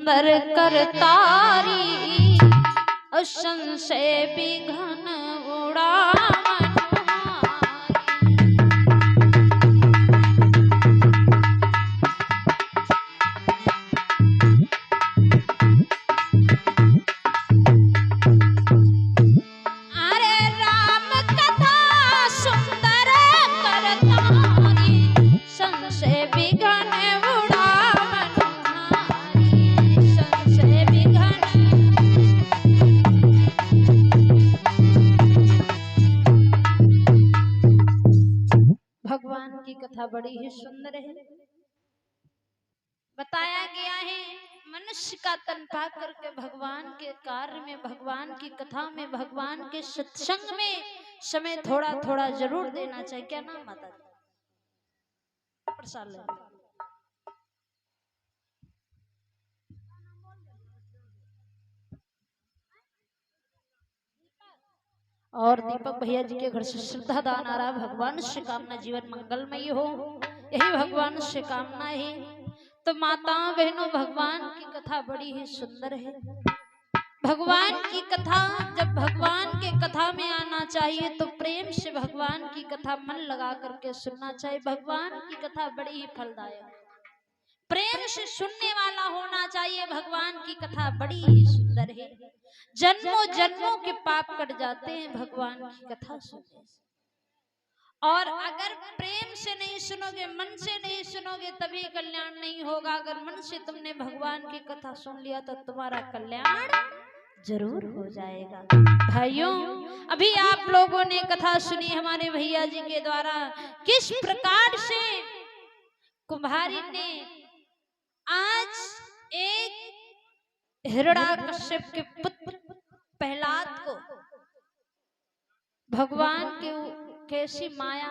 सुंदर करतारी संशय विघन उड़ा कथा बड़ी ही सुंदर है। बताया गया है मनुष्य का तन पा करके भगवान के कार्य में, भगवान की कथा में, भगवान के सत्संग में समय थोड़ा थोड़ा जरूर देना चाहिए। क्या नाम माता जी? प्रसाद और दीपक भैया जी के घर से श्रद्धा दान आ रहा। भगवान से कामना जीवन मंगलमय हो, यही भगवान से कामना है। तो माताओं बहनों, भगवान की कथा बड़ी ही सुंदर है। भगवान की कथा, जब भगवान के कथा में आना चाहिए तो प्रेम से भगवान की कथा मन लगा करके सुनना चाहिए। भगवान की कथा बड़ी ही फलदायक, प्रेम से सुनने वाला होना चाहिए। भगवान की कथा बड़ी ही सुंदर है। जन्मों जन्मों के पाप कट जाते हैं भगवान की कथा सुनने से। और अगर प्रेम से नहीं सुनोगे, मन से नहीं सुनोगे, तभी कल्याण नहीं होगा। अगर मन से तुमने भगवान की कथा सुन लिया तो तुम्हारा कल्याण जरूर हो जाएगा। भाइयों, अभी आप लोगों ने कथा सुनी हमारे भैया जी के द्वारा, किस प्रकार से कुम्हारी ने आज एक हिरण्याकश्यप के पुत्र प्रहलाद को भगवान के कैसी माया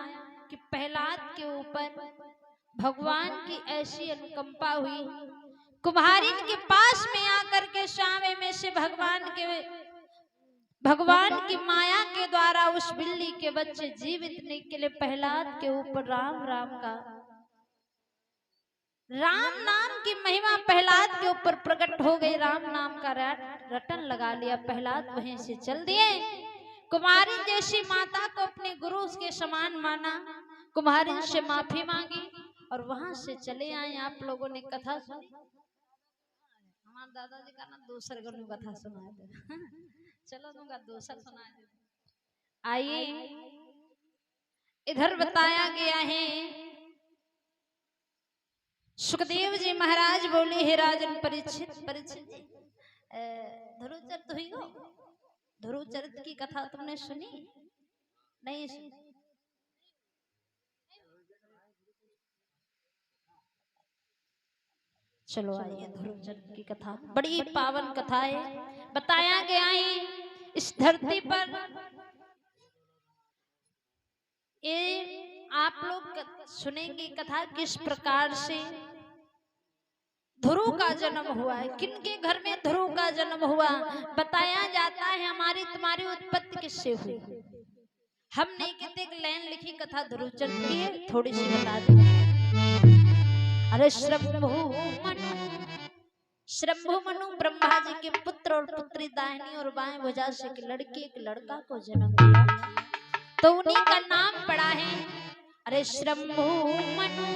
कि प्रहलाद के ऊपर भगवान की ऐसी अनुकंपा हुई। कुम्हारिन के पास में आकर के सावे में से भगवान की माया के द्वारा उस बिल्ली के बच्चे जीवित के लिए प्रहलाद के ऊपर राम नाम की महिमा प्रहलाद के ऊपर प्रकट हो गई। राम नाम का रटन लगा लिया, प्रहलाद वहीं से चल दिए। कुमारी जैसी माता को अपने गुरु के समान माना, कुमारी से माफी मांगी और वहां से चले आए। आप लोगों ने कथा सुनी, हमारे दादाजी का ना दूसरे को कथा सुनाए थे। चलो दूंगा दूसरा सुनाए थे। आइए, इधर बताया गया है सुखदेव जी महाराज बोले, हे राजन परीक्षित ध्रुवचरित हुई हो, ध्रुवचरित की कथा तुमने सुनी? नहीं सुनी? चलो आइए, ध्रुवचरित की कथा बड़ी पावन कथा है। बताया गया है इस धरती पर ये आप लोग सुनेंगे कथा किस प्रकार से ध्रुव का जन्म हुआ है। किनके घर में ध्रुव का जन्म हुआ? बताया जाता है हमारी तुम्हारी उत्पत्ति किससे हुई। हम नहीं कहते एक लाइन लिखी कथा ध्रुवचरित की है, थोड़ी सी बता दें। अरे शंभु मनु ब्रह्मा जी के पुत्र और पुत्री दाहिनी और बाएं भुजा से एक लड़की एक लड़का को जन्म दिया, तो उन्हीं का नाम पड़ा है अरे शंभु मनु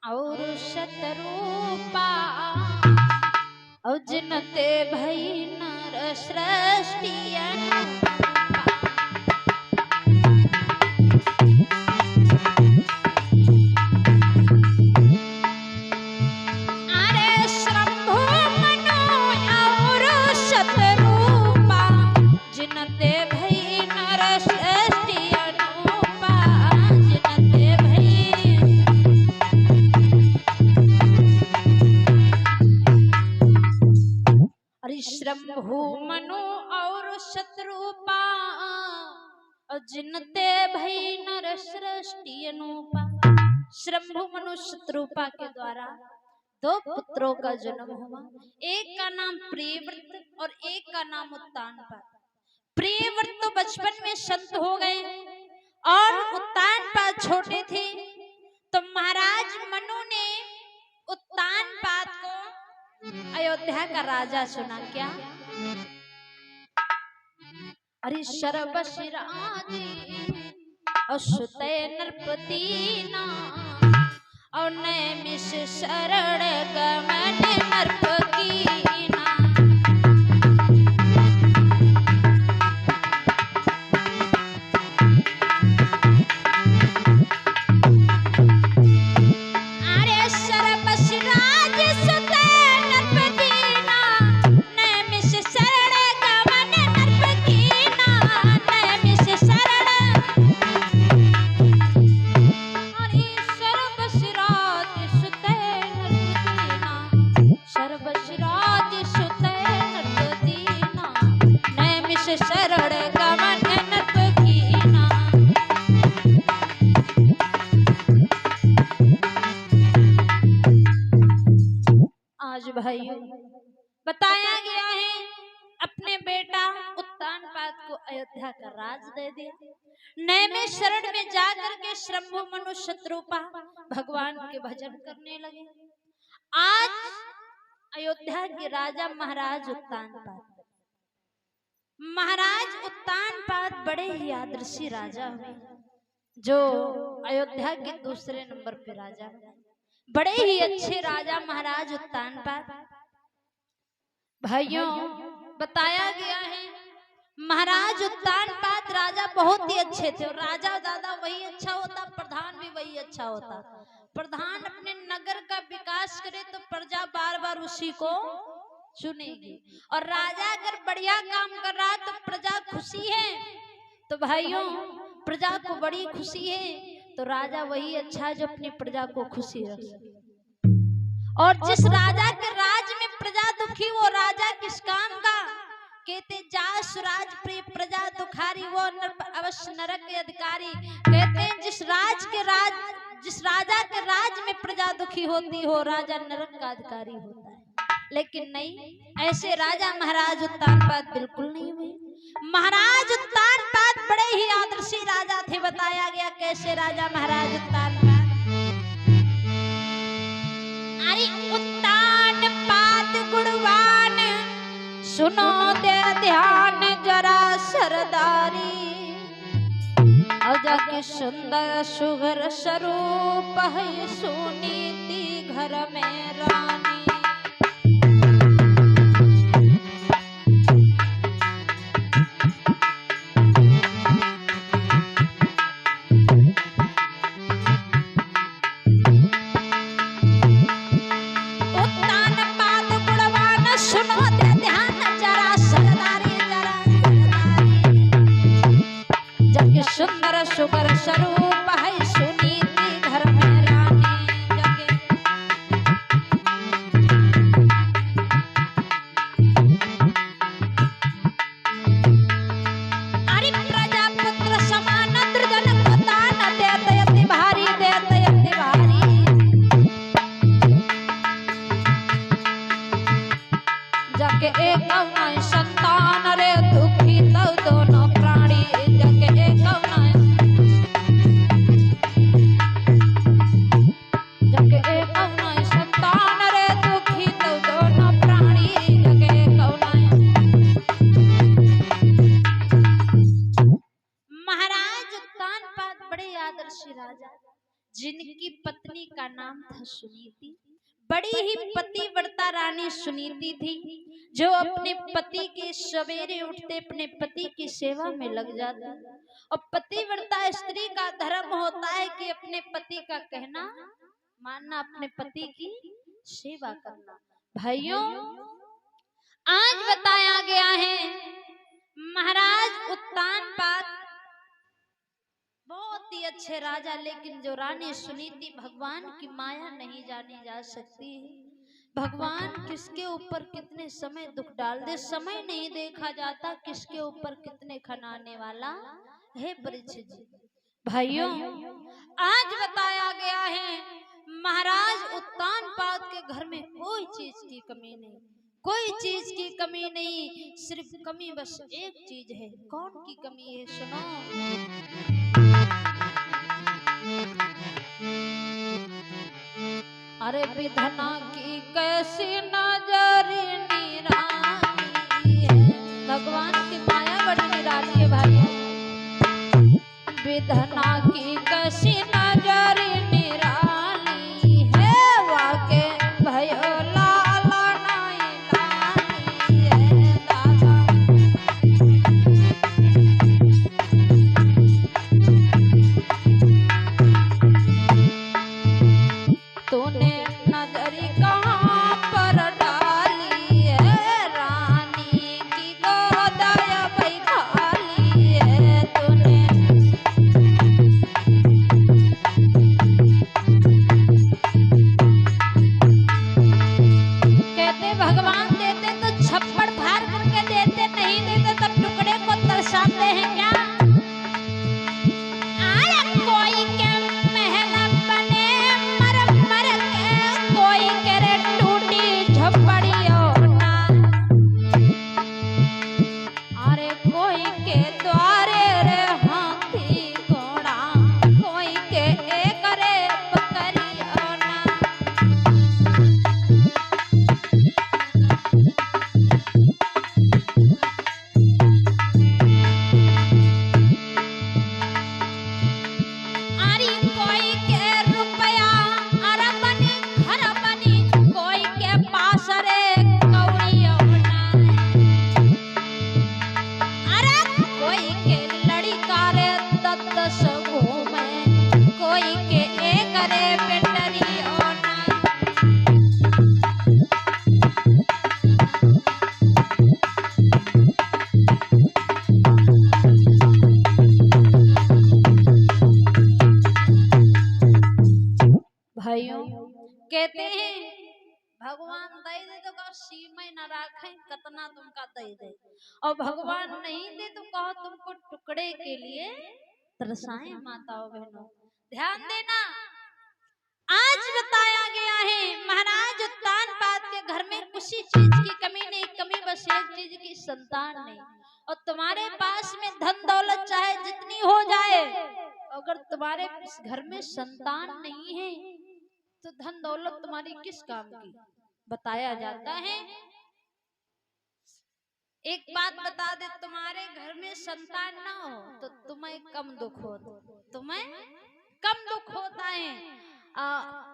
और शतरूपा और जिनते भई नर सृष्टियन। शंभु मनु और शत्रुपा और जिनते भई नर सृष्टि अनुपा। शंभु मनु शत्रुपा के द्वारा दो पुत्रों का जन्म हुआ। एक का नाम प्रियव्रत और एक का नाम उत्तानपाद। प्रियव्रत तो बचपन में संत हो गए और उत्तानपाद छोटे थे, तो महाराज मनु ने उत्तानपाद को अयोध्या का राजा सुना क्या? अरे सर्वशिराजी असुते नरपतिना और नैमिष शरण गमन नरपकीना। भाइयों बताया गया है अपने बेटा उत्तानपाद को अयोध्या का राज दे दिया। नैमिष शरण में जाकर के शंभु मनु शत्रुपा भगवान के भजन करने लगे। आज अयोध्या के राजा महाराज उत्तानपाद बड़े ही आदर्शी राजा हुए, जो अयोध्या के दूसरे नंबर पे राजा, बड़े ही अच्छे राजा महाराज उत्तानपाद। भाइयों बताया गया है महाराज उत्तानपाद राजा बहुत ही अच्छे थे। और राजा दादा वही अच्छा होता, प्रधान भी वही अच्छा होता। प्रधान अपने नगर का विकास करे तो प्रजा बार बार उसी को चुनेगी, और राजा अगर बढ़िया काम कर रहा तो प्रजा खुशी है। तो भाइयों प्रजा को बड़ी खुशी है तो राजा वही अच्छा जो अपनी प्रजा को खुशी रख सके। और जिस राजा के राज में प्रजा दुखी वो राजा किस काम का? कहते जा सुराज प्रिय प्रजा दुखारी वो अवश्य नरक के अधिकारी। कहते हैं जिस राजा के राज में प्रजा दुखी होती हो राजा नरक का अधिकारी होता है। लेकिन नहीं, ऐसे राजा महाराज उत्तानपाद बिल्कुल नहीं हुए। महाराज उत्तानपाद बड़े ही आदर्शी राजा थे। बताया गया कैसे राजा महाराज उत्तानपाद। अरे उत्तानपाद गुणवान सुनो दे ध्यान जरा सरदारी, अजा के सुंदर सुघर स्वरूप है सुनीति घर में रानी। सुंदर सुगर स्वरूप है सुनीति घर में रानी जगे। अरे प्रजापुत्र समान द्रजन को दान देते यति भारी, देते यति भारी। जगे एक संतान रे दुखी तो दोनों प्राणी। जगे एक संतान रे दुखी तो दोनों प्राणी। जगे महाराज उत्तानपाद बड़े आदर्शी राजा, जिनकी पत्नी का नाम था सुनीति। बड़ी ही पतिव्रता रानी सुनीति थी, जो अपने पति के सवेरे उठते अपने पति की सेवा में लग जाती। और पतिव्रता स्त्री का धर्म होता है कि अपने पति का कहना मानना, अपने पति की सेवा करना। भाइयों आज बताया गया है महाराज उत्तानपाद बहुत ही अच्छे राजा, लेकिन जो रानी सुनीति भगवान की माया नहीं जानी जा सकती है। भगवान किसके ऊपर कितने समय दुख डाल दे, समय नहीं देखा जाता किसके ऊपर कितने खनाने वाला है परीक्षित जी। भाइयों आज बताया गया है महाराज उत्तानपाद के घर में कोई चीज की कमी नहीं, कोई चीज की कमी नहीं। सिर्फ कमी बस एक चीज है। कौन की कमी है? सुनो। अरे विधना की कैसी नजर निराली है, भगवान की माया बड़ी निराली है भाई। विधना की कैसी नजर निराली है, वाके भयो लाला नाई लाली है दादा। तूने नजरी कहाँ पर डाली है, रानी की गोदया भाई खाली है तूने। कहते भगवान देते तो छप्पड़ फाड़ करके देते, नहीं देते तो टुकड़े को तरसाते हैं क्या। कोई के महल बने मर मर के, कोई करे टूटी झोपड़ियों ना। अरे कोई के द्वारे रे हाथी घोड़ा, कोई के एक रे बकरियों ना। अरे कोई के रुपया अरबनी खरबनी, कोई के पास रे कौड़ियों ना। अरे कोई के लड़का रे दस घूमे, कोई के एक रे बेटरियों ना। भाइयों कहते हैं भगवान दे दे तो कहो सीमा न राखे, कतना तुमका दे दे, और भगवान नहीं दे तो कहो तुमको टुकड़े के लिए तरसाए। माताओं बहनों ध्यान देना, आज बताया गया है महाराज उत्तानपाद के घर में किसी चीज की कमी नहीं, कमी बस एक चीज की संतान नहीं। और तुम्हारे पास में धन दौलत चाहे जितनी हो जाए, अगर तुम्हारे घर में संतान नहीं है तो धन दौलत तुम्हारी किस काम की। बताया जाता है, एक बात बता दे, तुम्हारे घर में संतान ना हो तो तुम्हें कम दुख होता, तुम्हें कम दुख होता है,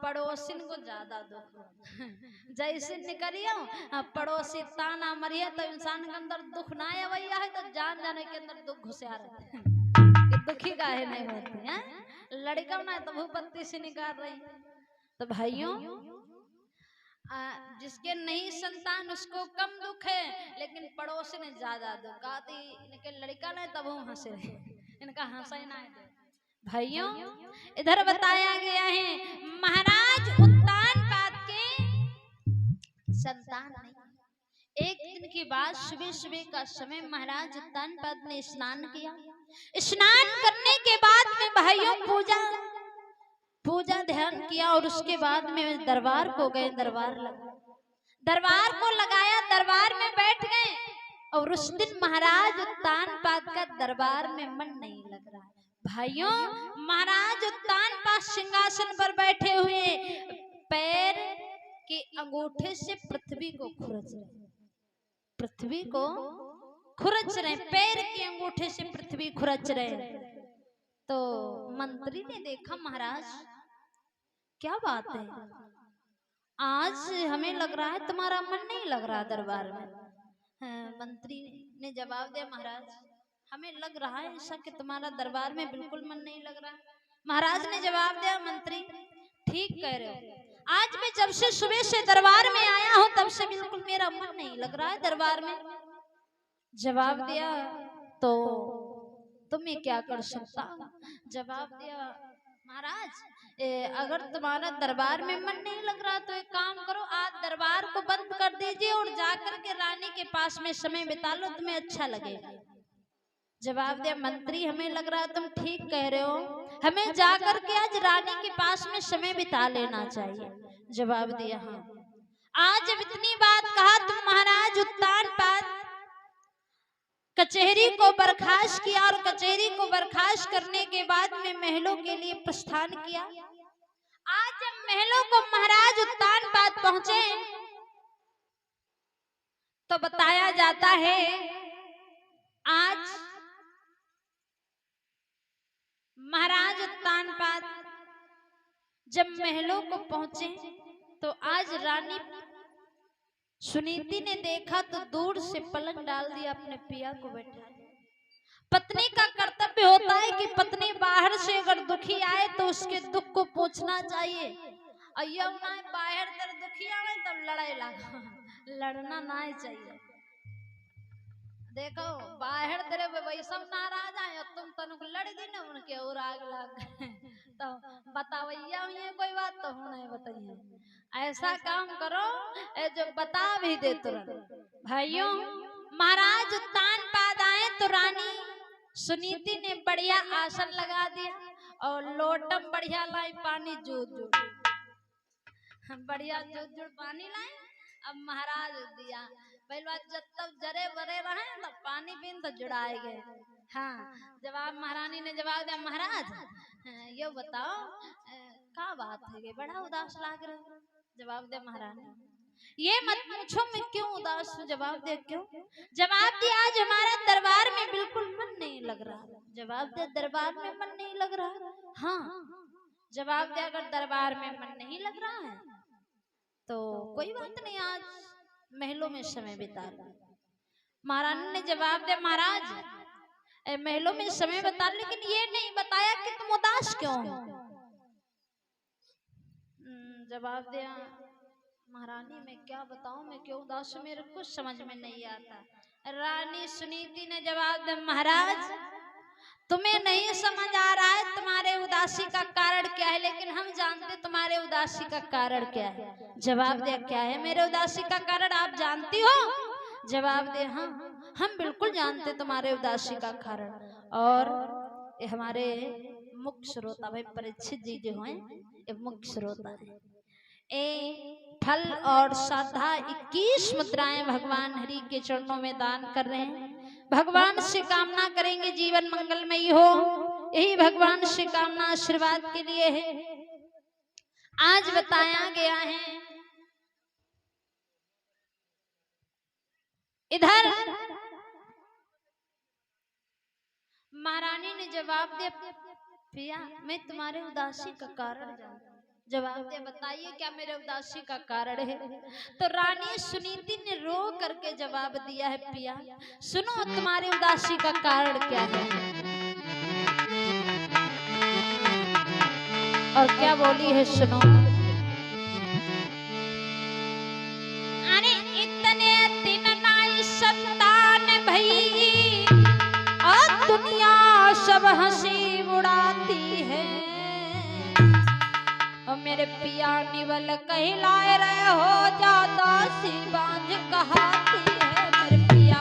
पड़ोसिन को ज्यादा दुख होता। जैसे निकलियो पड़ोसी ताना मरिया तो इंसान के अंदर दुख ना है, वही है तो जान जाने के अंदर दुख घुसा रहता है। दुखी काहे नहीं होते हैं, लड़का ना तो भूपत्ती से निकाल रही। तो भाइयों जिसके नहीं संतान उसको कम दुख है, लेकिन पड़ोसी ने ज्यादा दुख आती। इनके लड़का ने तब हंसे रहे, इनका हंसा ही ना है। भाइयों इधर बताया गया है महाराज उत्तानपाद के संतान नहीं। एक दिन की बात, सुबह सुबह का समय महाराज उत्तानपाद ने स्नान किया। स्नान करने के बाद में भाइयों पूजा ध्यान किया, और उसके बाद में दरबार को गए। दरबार को लगाया, दरबार में बैठ गए। और उस दिन महाराज उत्तानपाद का दरबार में मन नहीं लग रहा। भाइयों महाराज उत्तानपाद सिंहासन पर बैठे हुए पैर के अंगूठे से पृथ्वी को खुरच रहे, पैर के अंगूठे से पृथ्वी खुरच रहे। तो मंत्री ने देखा, महाराज क्या बात है, आज हमें लग रहा है तुम्हारा मन नहीं लग रहा दरबार में। मंत्री ने जवाब दिया, महाराज हमें लग रहा है ऐसा कि तुम्हारा दरबार में बिल्कुल मन नहीं लग रहा। महाराज ने जवाब दिया, मंत्री ठीक कह रहे हो, आज मैं जब से सुबह से दरबार में आया हूं तब से बिल्कुल मेरा मन नहीं लग रहा है दरबार में। जवाब दिया, तो तुम्हें क्या कर सकता हूं। जवाब दिया, महाराज अगर तुम्हारा दरबार में मन नहीं लग रहा तो एक काम करो, आज दरबार को बंद कर दीजिए और जाकर के रानी के पास में समय बिता लो, तुम्हें अच्छा लगेगा। जवाब दिया, मंत्री हमें लग रहा है तुम ठीक कह रहे हो, हमें जाकर के आज रानी के पास में समय बिता लेना चाहिए। जवाब दिया, हाँ। आज जब इतनी बात कहा तो महाराज उत्तानपाद कचहरी को बर्खास्त किया, और कचहरी को बर्खास्त करने के बाद में महलों के लिए प्रस्थान किया। आज जब महलों को महाराज उत्तानपाद पहुंचे तो बताया जाता है आज महाराज उत्तानपाद जब महलों को पहुंचे तो आज रानी सुनीति ने देखा तो दूर से पलंग डाल दिया, अपने पिया को बैठा। पत्नी का कर्तव्य होता है कि पत्नी बाहर से अगर दुखी आए तो उसके दुख को पूछना चाहिए। और ये बाहर तेरे दुखी आए तब लड़ाई लगा, लड़ना ना चाहिए। देखो बाहर तेरे वैसव नाराज आए तुम तनुक लड़ गई ना उनके और आग लग गए तो बतावैया ये कोई बात तो होना बताइए। ऐसा काम करो जो बता भी दे तुरंत। भाइयों महाराज उत्तानपाद आए तो रानी सुनीति ने बढ़िया आसन लगा दिया और लोटम बढ़िया लाई पानी जुड़ बढ़िया जुड़ पानी लाई। अब महाराज दिया पहली बात जब तक जरे बरे रहे तब पानी पीन तो जुड़ाए गए। हाँ जवाब महारानी ने जवाब दिया महाराज ये बताओ क्या बात है बड़ा उदास लाग रहा। जवाब दे महारानी ये मत पूछो मैं क्यों उदास हूँ। जवाब दे क्यों। जवाब दिया आज हमारा दरबार में बिल्कुल मन नहीं लग रहा। जवाब दे दरबार में मन नहीं लग रहा। हाँ जवाब दे अगर दरबार में मन नहीं लग रहा है तो कोई बात नहीं आज महलों में समय बिता लो। महारानी ने जवाब दे महाराज महलों में समय बिता लेकिन ये नहीं बताया कि तुम उदास क्यों हो। जवाब दिया महारानी मैं क्या बताऊं मैं क्यों उदास हूं मेरे कुछ समझ में नहीं आता। रानी सुनीति ने जवाब दिया महाराज तुम्हें नहीं समझ आ रहा है तुम्हारे उदासी का कारण क्या है लेकिन हम जानते तुम्हारे उदासी का कारण क्या है। जवाब दे क्या है मेरे उदासी का कारण आप जानती हो। जवाब दे हाँ हम बिल्कुल जानते तुम्हारे उदासी का कारण। और ये हमारे मुख्य श्रोता भाई परीक्षित जी जो हैं ये मुख्य श्रोता है। ए फल और श्रद्धा 21 मुद्राएं भगवान हरि के चरणों में दान कर रहे हैं। भगवान से कामना करेंगे जीवन मंगलमयी हो। यही भगवान से कामना आशीर्वाद के लिए है। आज बताया गया है इधर महारानी ने जवाब दिया पिया मैं तुम्हारे उदासी का कारण जानती। जवाब दे बताइए क्या मेरे उदासी का कारण है। तो रानी सुनीति ने रो करके जवाब दिया है पिया सुनो तुम्हारे उदासी का कारण क्या है। और क्या बोली है सुनो। अरे इतने दिन नाई संतान भई और दुनिया सब हंसी उड़ाती है। और मेरे पिया निवल कहलाए रहे हो ज्यादा सी बांझ कहाती है मेरे पिया।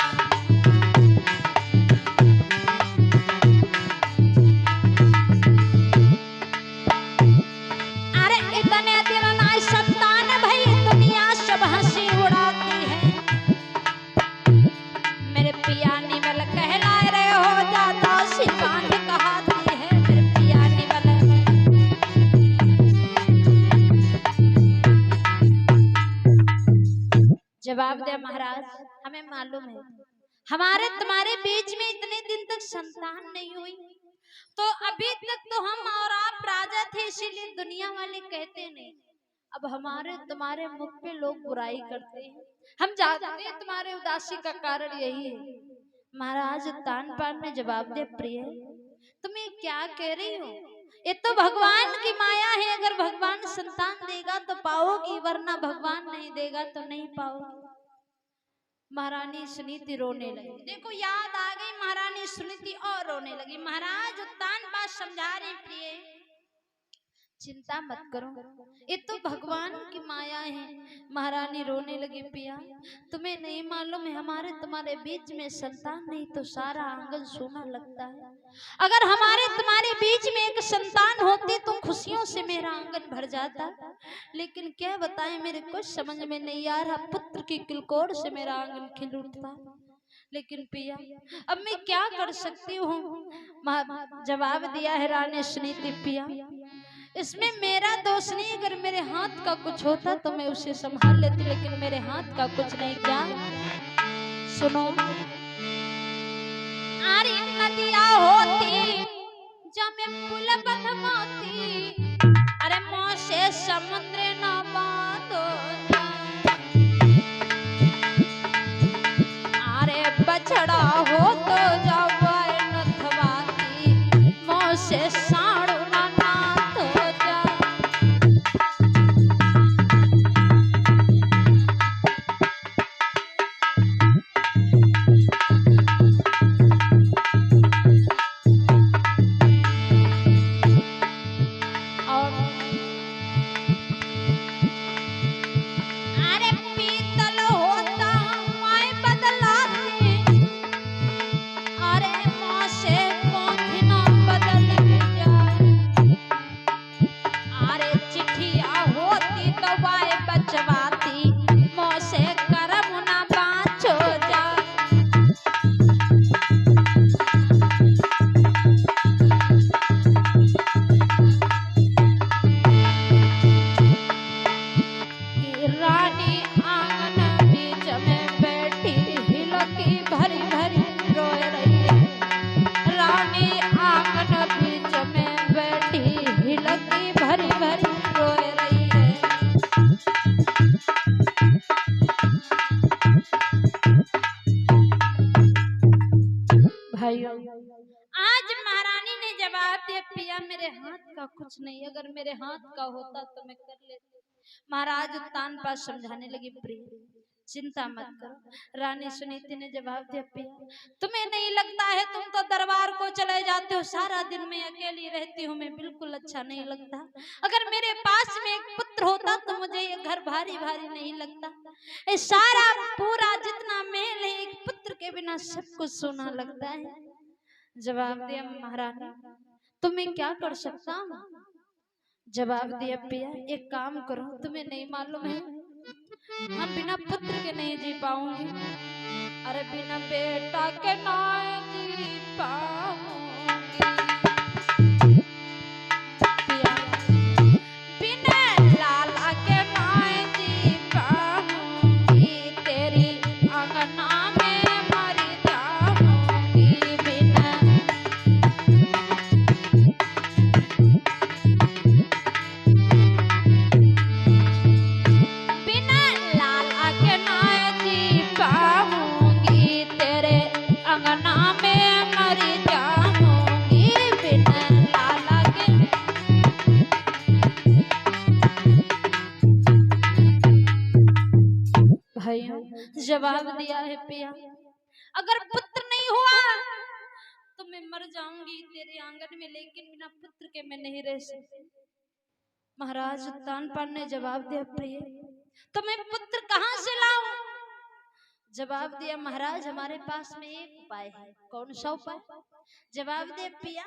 अरे इतने दिन ना संतान भई दुनिया सब हंसी उड़ाती है। मेरे पिया निवल कहलाए रहे हो ज्यादा सी बांझ कहाती है मेरे पिया निवल। जवाब दे महाराज हमें मालूम है हमारे तुम्हारे बीच में इतने दिन तक संतान नहीं हुई तो अभी तक तो हम और आप राजा थे इसीलिए दुनिया वाले कहते नहीं। अब हमारे तुम्हारे मुख पे लोग बुराई करते हैं हम जानते हैं तुम्हारे उदासी का कारण यही है। महाराज उत्तानपाद ने जवाब दे प्रिय तुम ये क्या कह रही हो। ये तो भगवान की माया है अगर भगवान संतान देगा तो पाओगी वरना भगवान नहीं देगा तो नहीं पाओगी। महारानी सुनीति रोने लगी। देखो याद आ गई महारानी सुनीति और रोने लगी। महाराज उत्तानपाद समझा रहे प्रिय चिंता मत करो ये तो भगवान की माया है। महारानी रोने लगी पिया तुम्हें नहीं मालूम है हमारे तुम्हारे बीच में संतान नहीं तो सारा आंगन सोना लगता है। अगर हमारे तुम्हारे बीच में एक संतान होती तो खुशियों से मेरा आंगन भर जाता। लेकिन क्या बताएं मेरे कुछ समझ में नहीं आ रहा पुत्र की किलकोर से मेरा आंगन खिल उठता। लेकिन पिया अब मैं क्या कर सकती हूँ। जवाब दिया है रानी सुनीति पिया इसमें मेरा दोष नहीं, अगर मेरे हाथ का कुछ होता तो मैं उसे संभाल लेती, लेकिन मेरे हाथ का कुछ नहीं। क्या सुनो, आरी नदिया होती जमे पुल बंधमाती, अरे मोसे समुद्र न बांधो, अरे बछड़ा हो तो जावे नथवाती, मोसे साड़ू ना नाथ हो जा। आज महारानी ने जवाब दिया, पिया मेरे हाथ का कुछ नहीं, अगर मेरे हाथ का होता तो मैं कर लेती। महाराज उत्तान पास समझाने लगी, प्रिय चिंता मत करो। रानी सुनीति ने जवाब दिया, पिया तुम्हें नहीं लगता है, तुम तो दरबार को चले जाते हो, सारा दिन मैं अकेली रहती हूँ, मैं बिल्कुल अच्छा नहीं लगता। अगर मेरे पास में एक पुत्र होता तो मुझे ये घर भारी भारी नहीं लगता। ये सारा पूरा जितना मेल है, एक पुत्र के बिना सब कुछ सोना लगता है। जवाब दिया, महारानी तुम्हें क्या कर सकता हूँ? जवाब दिया, पिया एक काम करो, तुम्हें नहीं मालूम है हम बिना पुत्र के नहीं जी पाऊंगी। अरे बिना बेटा के नहीं जी पाऊंगी, पिया बिना लाला के नहीं जी पाऊंगी, तेरी अंगना में मर जाऊंगी। बिना जवाब दिया है, पिया अगर पुत्र नहीं हुआ तो मैं मर जाऊंगी तेरे आंगन में, लेकिन बिना पुत्र के मैं नहीं रह सकती। महाराज तानपान ने जवाब दिया, प्रिय तो मैं पुत्र कहां से लाऊं? जवाब दिया, महाराज हमारे पास में एक उपाय है। कौन सा उपाय? जवाब दिया, पिया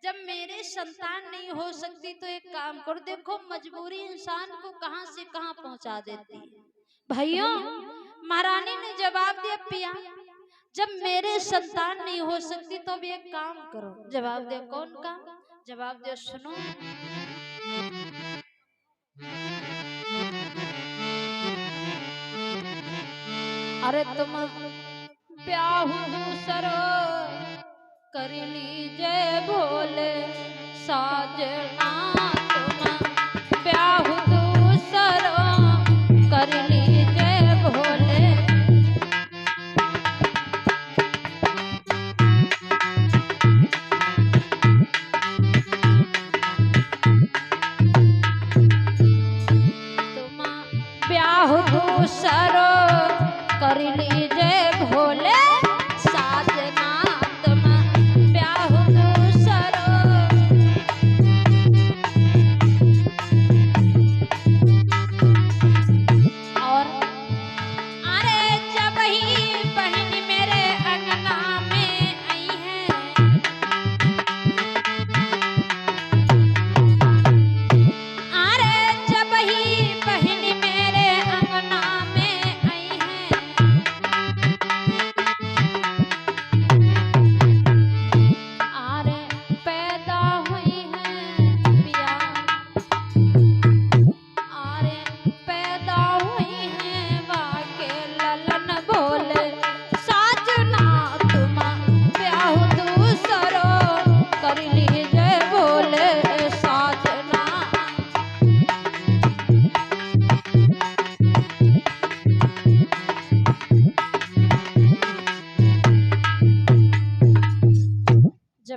जब मेरे संतान नहीं हो सकती तो एक काम करो, देखो मजबूरी इंसान को कहां से कहां पहुंचा देती है। भाइयों महारानी ने जवाब दिया, पिया जब मेरे संतान नहीं हो सकती तो अब एक काम करो। जवाब दिया, कौन काम? जवाब दिया, सुनो अरे तुम ब्याह दूसरो कर लीजिए भोले साजना, तुम ब्याह दूसरो कर लीजिए भोले। तुम ब्याह दूसरो कर लीजिए भोले साजना, तुम ब्याह दूसरो। और अरे जब ही बहन मेरे अंगना में आई है, अरे जब ही बहन मेरे अंगना में आई है,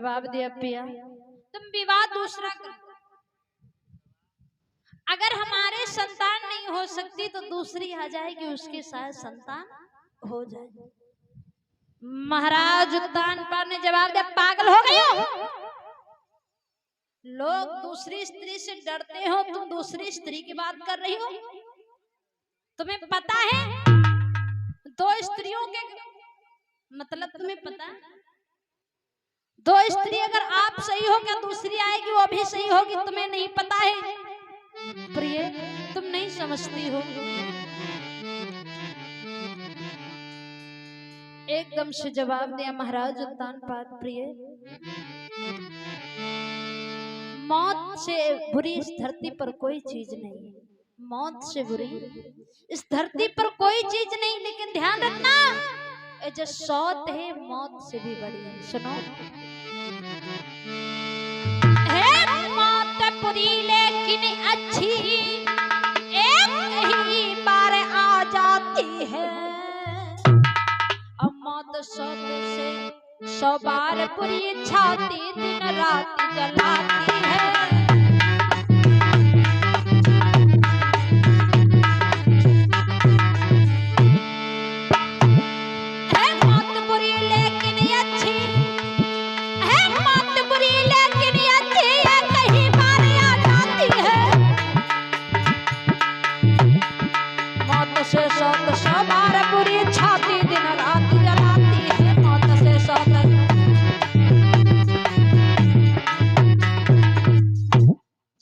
जवाब दिया पिया तुम विवाह दूसरा करो, अगर हमारे संतान नहीं हो सकती तो दूसरी आ जाएगी, उसके साथ संतान हो जाए। महाराज उत्तानपाद ने जवाब दिया पागल हो गए हो, लोग दूसरी स्त्री से डरते हो, तुम दूसरी स्त्री की बात कर रही हो। तुम्हें पता है दो स्त्रियों के मतलब तुम्हें पता है? दो स्त्री अगर आप सही हो क्या दूसरी आएगी वो भी सही होगी, तुम्हें नहीं पता है प्रिय, तुम नहीं समझती हो। एकदम से जवाब दिया महाराज उत्तानपाद प्रिय, मौत से बुरी इस धरती पर कोई चीज नहीं है, मौत से बुरी इस धरती पर कोई चीज नहीं, लेकिन ध्यान रखना ये जो सौत है मौत से भी बड़ी है। सुनो, है मौत बुरी लेकिन अच्छी, एक ही बार आ जाती है, अब मौत सौत से 100 बार बुरी छाती दिन रात जलाती है।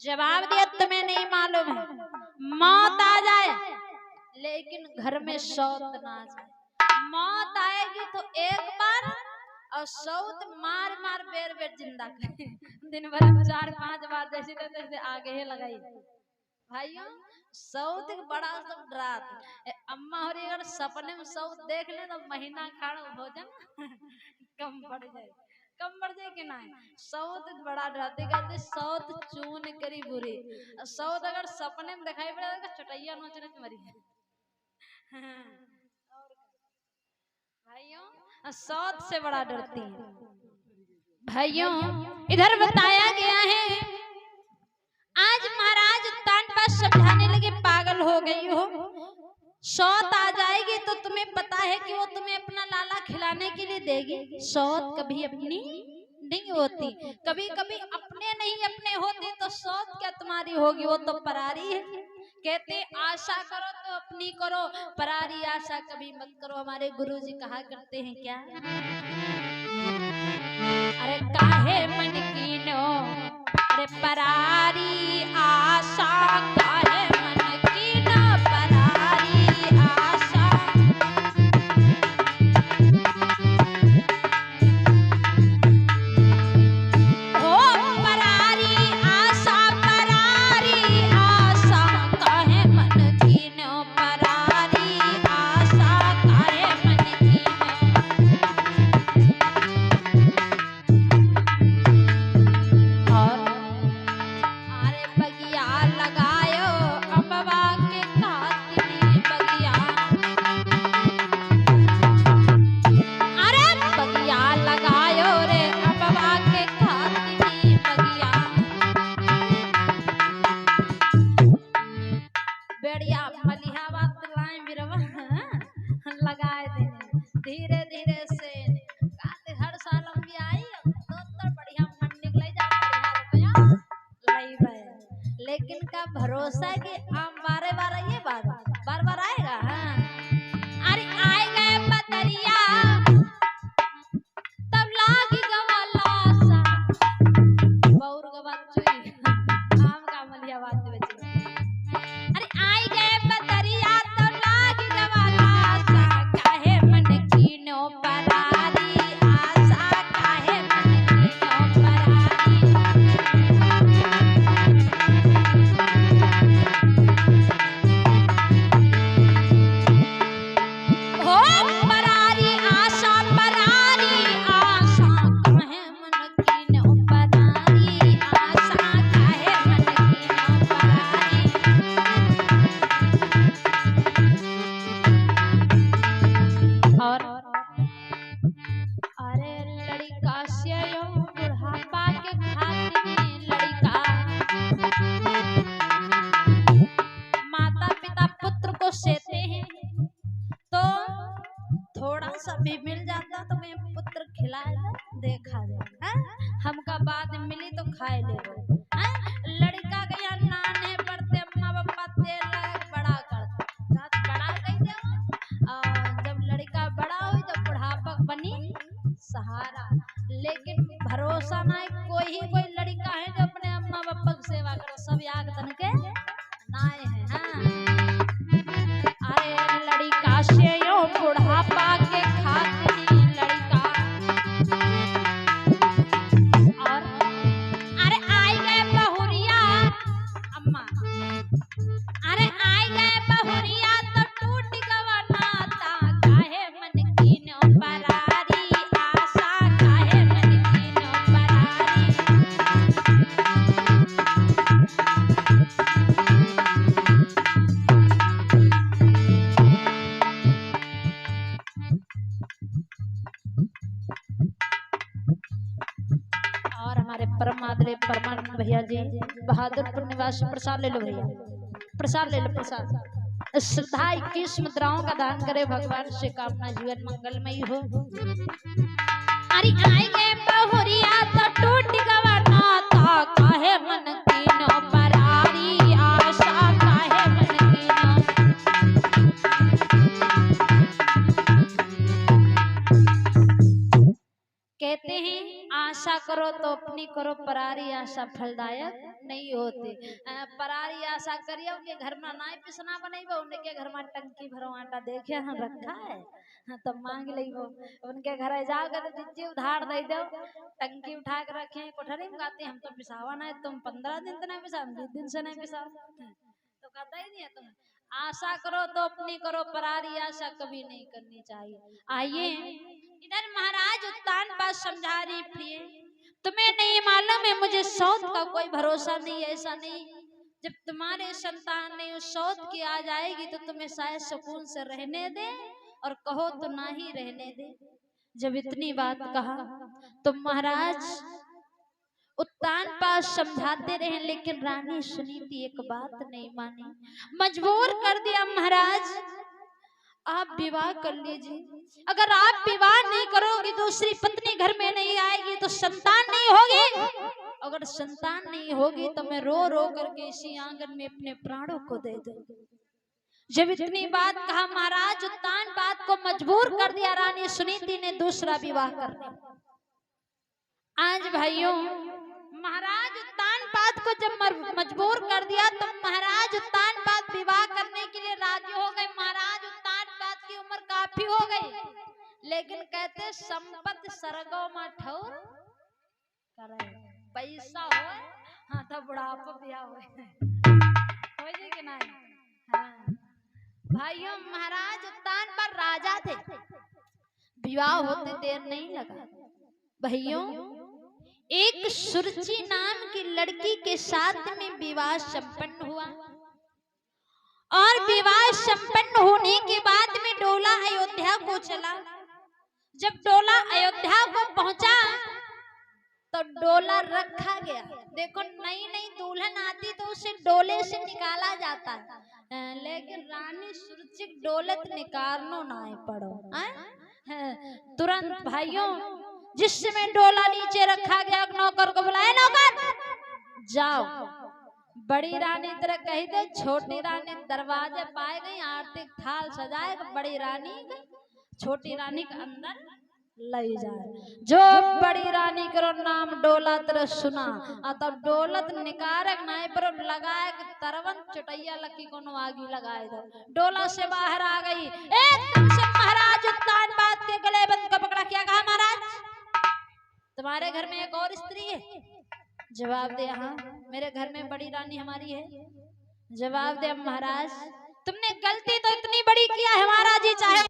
जवाब दिया तुम्हें नहीं मालूम है, मौत आ जाए लेकिन घर में सौत ना आ जाए। मौत आएगी तो एक बार और सौत मार मार बेर बेर जिंदा करे, दिन भर में 4-5 बार जैसे तैसे आगे ही लगाई। भाइयों सौत बड़ा सब डरात, अम्मा हो रही अगर सपने में सौत देख ले तो महीना खाना भोजन कम पड़ जाए, कम बढ़ जाए कि नहीं। सौत बड़ा डराते, कहते सौत चून करी बुरी, सौत अगर सपने में दिखाई पड़े तो चटैया नोचने मरी। भाइयों सौत से बड़ा डरती है। भाइयों इधर बताया गया है, आज महाराज उत्तानपाद समझाने लगे पागल हो गई हो, सौत आ जाएगी तो तुम्हें पता है कि वो तुम्हें अपना लाला खिलाने के लिए देगी, सौत कभी अपनी नहीं होती, कभी कभी अपने नहीं अपने होते तो सौत क्या तुम्हारी होगी, वो तो परारी है। कहते आशा करो तो अपनी करो, परारी आशा कभी मत करो। हमारे गुरुजी कहा करते हैं क्या, अरे काहे मन कीनो, अरे परारी आशा काहे मन कीनो, परारी आशा। हो परारी आशा, परारी आशा काहे मन कीनो, परारी आशा काहे मन कीनो। और अरे बगिया लगायो अम्बवा के कातनी बगिया, अरे बगिया लगायो रे अम्बवा के कातनी बगिया। बेड़िया मलिहाबाद लाए बिरवा लगाए दे धीरे धीरे से, काते हर साल हम भी आई तो बढ़िया मन निकल जा, बढ़िया रुपया लई बे, लेकिन का भरोसा है कि आम बारे बार ये बार बार आएगा। हाँ अरे आए गए बदरिया तब लागी गवाला सा, बौर गवा चुई आम का मलिया बात बची। अरे आए गए बदरिया तब लागी गवाला सा, काहे मन कीनो परारी आशा, काहे मन कीनो परारी। सभी मिल जाता तो मैं पुत्र खिलाए देखा दे हमका बाद मिली तो खाए ले लड़का गया नाने पड़ते अम्मा पापा तेल लगा बड़ा कर बड़ा कह दे और जब लड़का बड़ा हुई तो बुढ़ापा बनी सहारा लेकिन भरोसा नहीं कोई लड़का है जो अपने अम्मा पापा की सेवा करे सब याद तन के नाए है हाँ अरे लड़का से यो बुढ़ापा के खातिर लड़का और अरे आई गए बहुरिया अम्मा अरे आई गए बहुरिया तो टूट गवा नाता काहे मन की नो परारी आशा काहे मन की नो परारी और हमारे परम आदरणीय परमानंद भैया जी बहादुरपुर निवासी प्रसाद ले लो भैया प्रसाद ले लो प्रसाद श्रद्धा 21 मुद्राओं का दान करे भगवान से कामना जीवन मंगलमय हो अरे आई गए बहुरिया तो टूट गवा नाता काहे मन की नो परारी आशा काहे मन की नो कहते हैं आशा करो तो अपनी करो परारी आशा फलदायक नहीं होती परारी आशा करियो के घर में नाई पिसना बनेबो उनके घर में टंकी भरो आटा देखे हम रखा है हाँ, तब मांग लेबो उनके घर जाओ के दीजिए उधार दे दो टंकी उठा के रखे कोठरी में गाते हम तो पिसावा नहीं तुम 15 दिन तो नहीं पिसा 20 दिन से नहीं पिसा तो कहता ही नहीं है तुम आशा करो तो अपनी करो परारी आशा कभी नहीं करनी चाहिए आइए इधर महाराज उत्तान पास समझा रही प्रिय तुम्हें नहीं मालूम है मुझे सौत का कोई भरोसा नहीं ऐसा नहीं जब तुम्हारे संतान नहीं उस सौत की आ जाएगी तो तुम्हें शायद सुकून से रहने दे और कहो तो ना ही रहने दे जब इतनी बात कहा तो महाराज उत्तान पास समझाते रहे लेकिन रानी सुनी थी एक बात नहीं मानी मजबूर कर दिया महाराज आप विवाह कर लीजिए अगर आप विवाह नहीं करोगे दूसरी पत्नी घर में नहीं आएगी तो संतान नहीं होगी अगर संतान नहीं होगी तो मैं रो रो करके इसी आंगन में अपने प्राणों को दे दूंगी जब इतनी बात कहा महाराज उत्तान बात को मजबूर कर दिया रानी सुनीति ने दूसरा विवाह करने आज भाइयों महाराज उत्तान पाद को जब मजबूर कर दिया तो महाराज उत्तान पाद विवाह करने के लिए राजी हो गए महाराज उत्तान पाद की उम्र काफी हो गई लेकिन कहते संपत्ति सरगो में ठौर करे पैसा हो हाँ तो बुढ़ापा ब्याह हो जी कि नहीं हाँ भाइयों महाराज उत्तान पर राजा थे विवाह होते देर नहीं लगा भाइयों एक सुरुचि नाम की लड़की के साथ में विवाह संपन्न हुआ और विवाह संपन्न होने के बाद में डोला अयोध्या को चला जब डोला अयोध्या को पहुंचा तो डोला रखा गया देखो नई नई दुल्हन आती तो उसे डोले से निकाला जाता है लेकिन रानी सुरुचि डोलत निकालनो ना पड़ो तुरंत भाइयों जिस समय डोला नीचे रखा गया नौकर को बुलाया नौकर जाओ बड़ी रानी तरह कही दे छोटी रानी दरवाजे पाए गई आरती थाल सजाए बड़ी रानी छोटी रानी के अंदर ले जाए जो बड़ी रानी करो नाम डोला तरह सुना तब डोलत निकारक नाई पर लगाए तरवन चटैया लकी को आगी लगाए दो डोला से बाहर आ गई एकदम से महाराज उत्तान बात के गले बंद को पकड़ा क्या कहा महाराज तुम्हारे घर में एक और स्त्री है जवाब दे हाँ मेरे घर में बड़ी रानी हमारी है जवाब दे महाराज तुमने गलती तो इतनी बड़ी किया है महाराज जी चाहे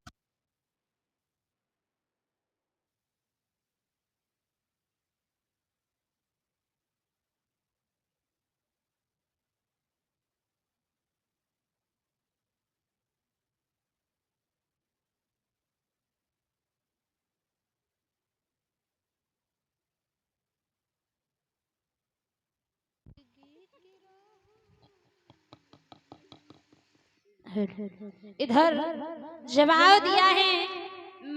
इधर जवाब दिया है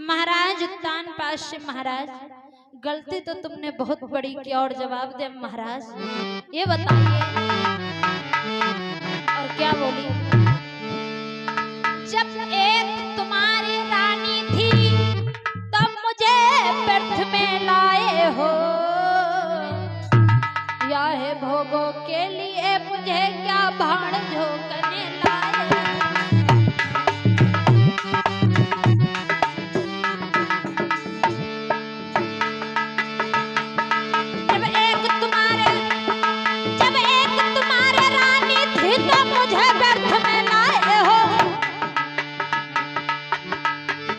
महाराज तान पास से महाराज गलती तो तुमने बहुत बड़ी की और जवाब दे महाराज ये बताइए। और क्या बोली, जब एक